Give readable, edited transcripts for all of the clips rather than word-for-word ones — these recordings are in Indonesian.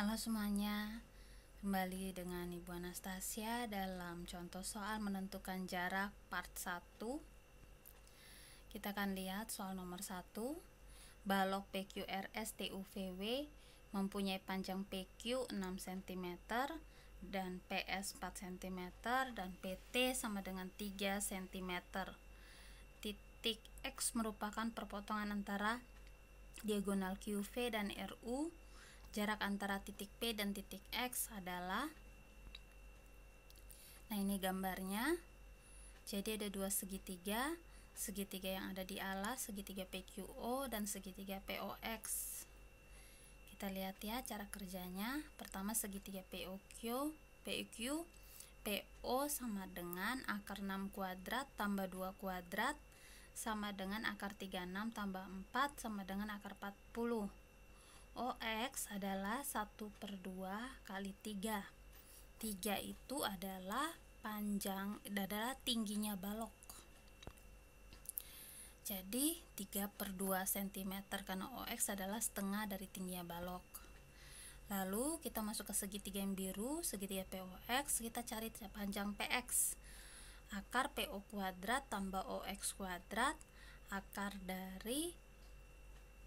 Halo semuanya, kembali dengan Ibu Anastasia dalam contoh soal menentukan jarak part 1. Kita akan lihat soal nomor 1. Balok PQRS TUVW mempunyai panjang PQ 6 cm dan PS 4 cm dan PT sama dengan 3 cm. Titik X merupakan perpotongan antara diagonal QV dan RU. Jarak antara titik P dan titik X adalah, nah ini gambarnya. Jadi ada dua segitiga, segitiga yang ada di alas, segitiga PQO dan segitiga POX. Kita lihat ya cara kerjanya. Pertama segitiga POQ, PO sama dengan akar 6 kuadrat tambah 2 kuadrat sama dengan akar 36 tambah 4 sama dengan akar 40. OX adalah 1/2 kali 3. 3 itu adalah tingginya balok. Jadi 3/2 cm karena OX adalah setengah dari tingginya balok. Lalu kita masuk ke segitiga yang biru, segitiga POX, kita cari panjang PX. Akar PO kuadrat tambah OX kuadrat, akar dari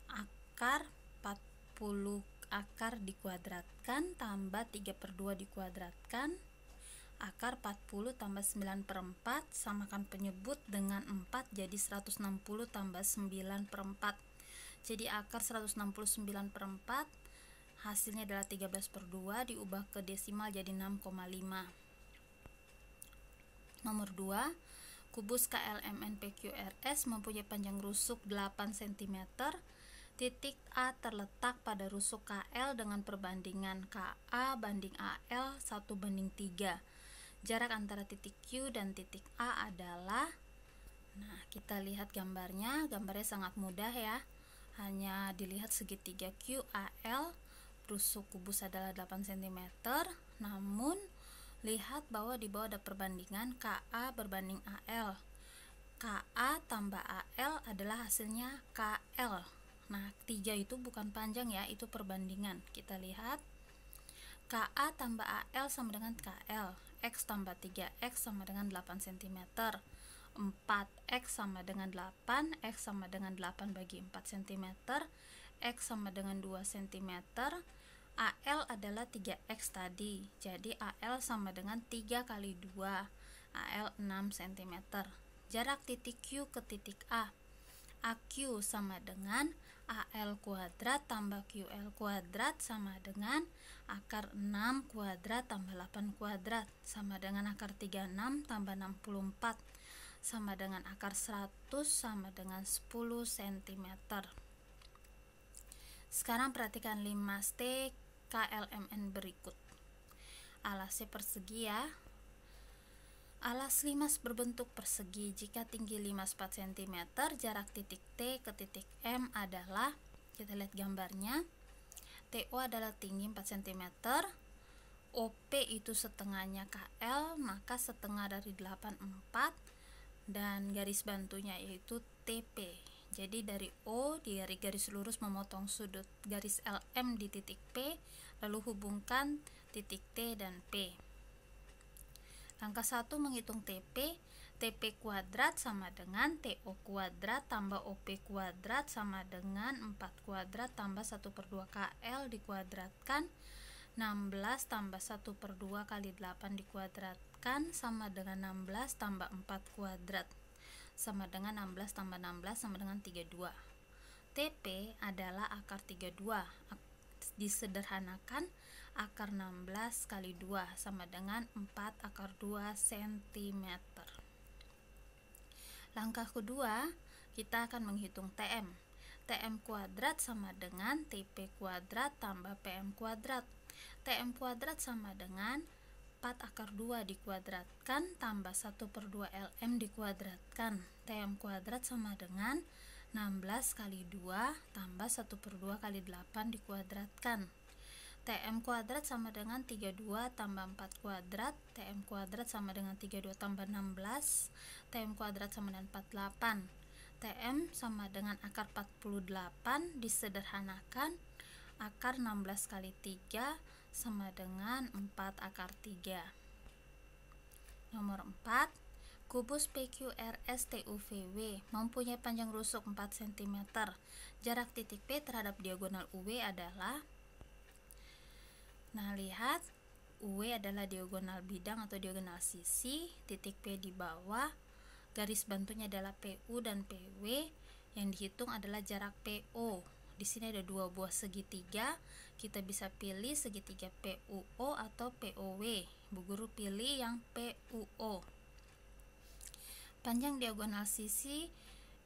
akar 40 akar dikuadratkan tambah 3/2 dikuadratkan, akar 40 tambah 9/4 samakan penyebut dengan 4 jadi 160 tambah 9/4. Jadi akar 169/4 hasilnya adalah 13/2, diubah ke desimal jadi 6,5. Nomor 2, kubus KLMN PQRS mempunyai panjang rusuk 8 cm. Titik A terletak pada rusuk KL dengan perbandingan KA banding AL 1/3. Jarak antara titik Q dan titik A adalah, nah kita lihat gambarnya. Gambarnya sangat mudah ya, hanya dilihat segitiga QAL, rusuk kubus adalah 8 cm. Namun lihat bahwa di bawah ada perbandingan KA berbanding AL. KA tambah AL adalah hasilnya KL. Nah 3 itu bukan panjang ya, itu perbandingan. Kita lihat KA tambah AL sama dengan KL. X tambah 3X sama dengan 8 cm. 4X sama dengan 8, X sama dengan 8 bagi 4 cm, X sama dengan 2 cm. AL adalah 3X tadi, jadi AL sama dengan 3 kali 2, AL 6 cm. Jarak titik Q ke titik A, AQ sama dengan AL kuadrat tambah QL kuadrat sama dengan akar 6 kuadrat tambah 8 kuadrat sama dengan akar 36 tambah 64 sama dengan akar 100 sama dengan 10 cm. Sekarang perhatikan 5 KLMN berikut. Alasnya persegi ya. Alas limas berbentuk persegi. Jika tinggi limas 4 cm, jarak titik T ke titik M adalah, kita lihat gambarnya. TO adalah tinggi 4 cm, OP itu setengahnya KL, maka setengah dari 84, dan garis bantunya yaitu TP. Jadi dari O, dari garis lurus memotong sudut garis LM di titik P, lalu hubungkan titik T dan P. Langkah 1 menghitung TP. TP kuadrat sama dengan TO kuadrat tambah OP kuadrat sama dengan 4 kuadrat tambah 1/2 KL dikuadratkan, 16 tambah 1/2 kali 8 dikuadratkan sama dengan 16 tambah 4 kuadrat sama dengan 16 tambah 16 sama dengan 32. TP adalah akar 32. Disederhanakan, akar 16 kali 2 sama dengan 4 akar 2 cm. Langkah kedua, kita akan menghitung TM. TM kuadrat sama dengan TP kuadrat tambah PM kuadrat. TM kuadrat sama dengan 4 akar 2 dikuadratkan tambah 1/2 LM dikuadratkan. TM kuadrat sama dengan 16 kali 2 tambah 1/2 kali 8 dikuadratkan. TM kuadrat sama dengan 32 tambah 4 kuadrat, TM kuadrat sama dengan 32 tambah 16, TM kuadrat sama dengan 48. TM sama dengan akar 48, disederhanakan, akar 16 kali 3 sama dengan 4 akar 3. Nomor 4, kubus PQRS TUVW mempunyai panjang rusuk 4 cm. Jarak titik P terhadap diagonal UW adalah, nah lihat, UW adalah diagonal bidang atau diagonal sisi, titik P di bawah, garis bantunya adalah PU dan PW, yang dihitung adalah jarak PO. Di sini ada dua buah segitiga, kita bisa pilih segitiga PUO atau POW. Bu Guru pilih yang PUO. Panjang diagonal sisi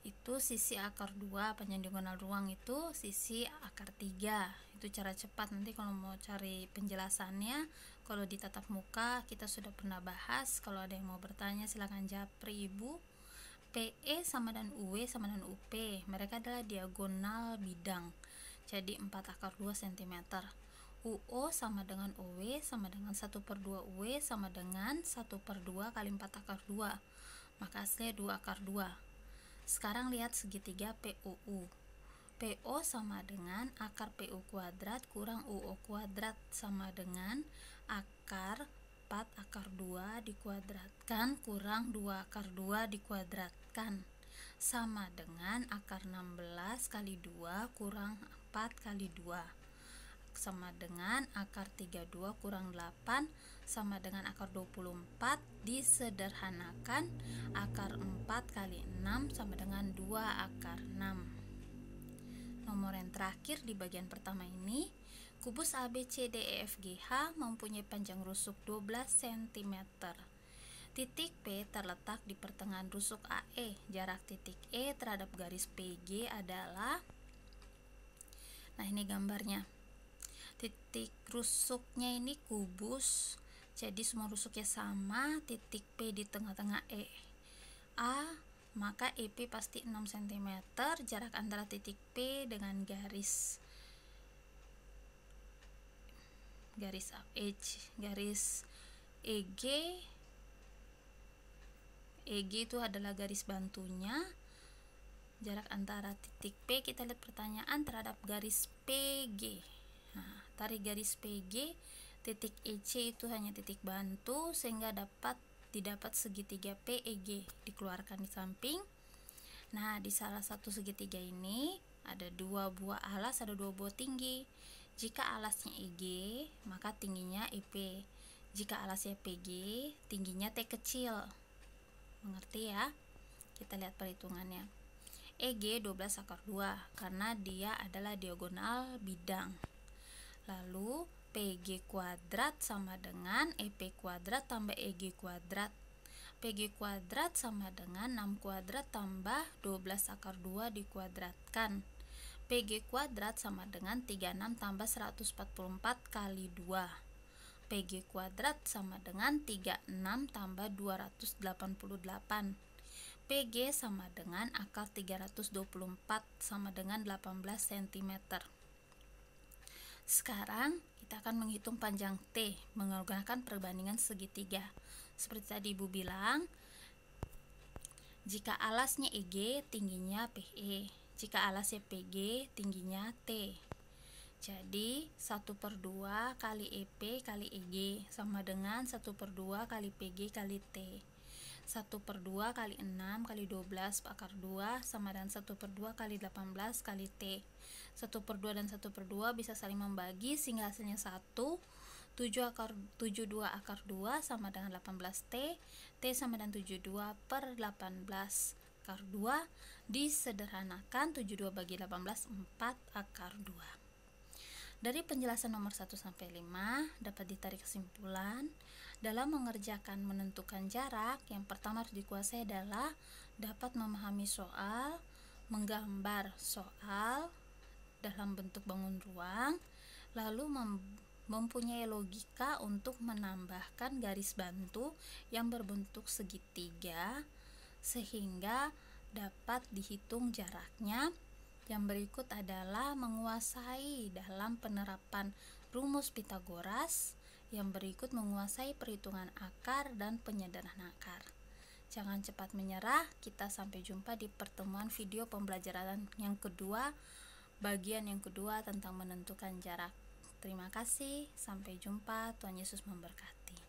itu sisi akar 2, panjang diagonal ruang itu sisi akar 3. Itu cara cepat. Nanti kalau mau cari penjelasannya, kalau di tatap muka kita sudah pernah bahas. Kalau ada yang mau bertanya silakan japri Ibu. PE sama dan UW sama dan UP, mereka adalah diagonal bidang, jadi 4 akar 2 cm. UO sama dengan OW sama dengan 1/2 UW sama dengan 1/2 kali 4 akar 2, maka hasilnya 2 akar 2. Sekarang lihat segitiga PUU. PO sama dengan akar PU kuadrat kurang UO kuadrat sama dengan akar 4 akar 2 dikuadratkan kurang 2 akar 2 dikuadratkan sama dengan akar 16 kali 2 kurang 4 kali 2 sama dengan akar 32 kurang 8 sama dengan akar 24. Disederhanakan, akar 4 kali 6 sama dengan 2 akar 6. Nomor yang terakhir di bagian pertama ini, kubus ABCDEFGH mempunyai panjang rusuk 12 cm. Titik P terletak di pertengahan rusuk AE. Jarak titik E terhadap garis PG adalah, nah ini gambarnya. Titik rusuknya ini kubus, jadi semua rusuknya sama, titik P di tengah-tengah E. Maka EP pasti 6 cm. Jarak antara titik P dengan garis EG itu adalah garis bantunya. Jarak antara titik P, kita lihat pertanyaan, terhadap garis PG. Nah, tarik garis PG, titik EC itu hanya titik bantu, sehingga didapat segitiga PEG, dikeluarkan di samping. Nah, di salah satu segitiga ini ada dua buah alas, ada dua buah tinggi. Jika alasnya EG, maka tingginya EP. Jika alasnya PG, tingginya T kecil. Mengerti ya? Kita lihat perhitungannya. EG 12 akar 2 karena dia adalah diagonal bidang. Lalu PG kuadrat sama dengan EP kuadrat tambah EG kuadrat. PG kuadrat sama dengan 6 kuadrat tambah 12 akar 2 dikuadratkan. PG kuadrat sama dengan 36 tambah 144 kali 2. PG kuadrat sama dengan 36 tambah 288. PG sama dengan akar 324 sama dengan 18 cm. Sekarang kita akan menghitung panjang T menggunakan perbandingan segitiga. Seperti tadi Ibu bilang, jika alasnya EG, tingginya PE. Jika alasnya PG, tingginya T. Jadi 1/2 kali EP kali EG sama dengan 1/2 kali PG kali T. 1/2 kali 6 kali 12 akar 2 sama dengan 1/2 kali 18 kali T. 1/2 dan 1/2 bisa saling membagi sehingga hasilnya 1. 72 akar 2 sama dengan 18 T. T sama dengan 72 per 18 akar 2. Disederhanakan, 72 bagi 18, 4 akar 2. Dari penjelasan nomor 1 sampai 5 dapat ditarik kesimpulan. Dalam mengerjakan menentukan jarak, yang pertama harus dikuasai adalah dapat memahami soal, menggambar soal dalam bentuk bangun ruang, lalu mempunyai logika untuk menambahkan garis bantu yang berbentuk segitiga sehingga dapat dihitung jaraknya. Yang berikut adalah menguasai dalam penerapan rumus Pitagoras. Yang berikut menguasai perhitungan akar dan penyederhanaan akar. Jangan cepat menyerah, kita sampai jumpa di pertemuan video pembelajaran yang kedua bagian yang kedua tentang menentukan jarak. Terima kasih, sampai jumpa. Tuhan Yesus memberkati.